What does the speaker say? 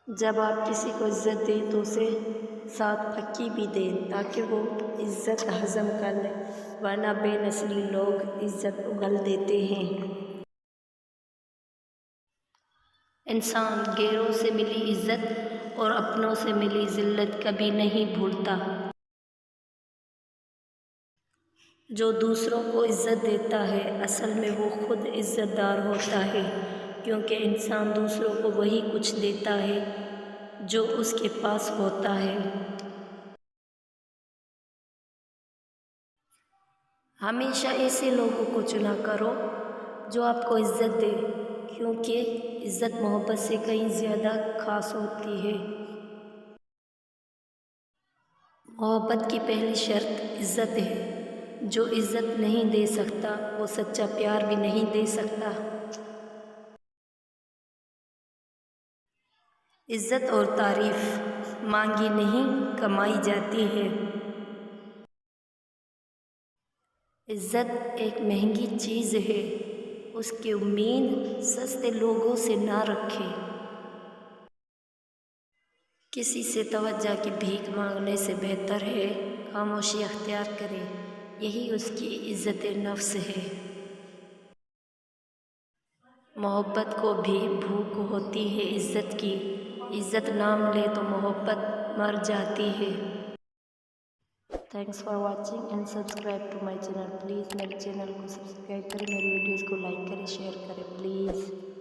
جب آپ کسی کو عزت دیں تو اسے ساتھ پھکی بھی دیں تاکہ وہ عزت ہضم کر لے، ورنہ بے نسلی لوگ عزت اگل دیتے ہیں۔ انسان غیروں سے ملی عزت اور اپنوں سے ملی ذلت کبھی نہیں بھولتا۔ جو دوسروں کو عزت دیتا ہے اصل میں وہ خود عزت دار ہوتا ہے، کیونکہ انسان دوسروں کو وہی کچھ دیتا ہے جو اس کے پاس ہوتا ہے۔ ہمیشہ ایسے لوگوں کو چنا کرو جو آپ کو عزت دے، کیونکہ عزت محبت سے کہیں زیادہ خاص ہوتی ہے۔ محبت کی پہلی شرط عزت ہے۔ جو عزت نہیں دے سکتا وہ سچا پیار بھی نہیں دے سکتا۔ عزت اور تعریف مانگی نہیں کمائی جاتی ہے۔ عزت ایک مہنگی چیز ہے، اس کی امید سستے لوگوں سے نہ رکھے۔ کسی سے توجہ کی بھیک مانگنے سے بہتر ہے خاموشی اختیار کرے، یہی اس کی عزت نفس ہے۔ محبت کو بھی بھوک ہوتی ہے عزت کی، عزت نام لے تو محبت مر جاتی ہے۔ Thanks for watching and subscribe to my channel. Please میرے چینل کو سبسکرائب کریں، میری ویڈیوز کو لائک کریں، شیئر کریں پلیز۔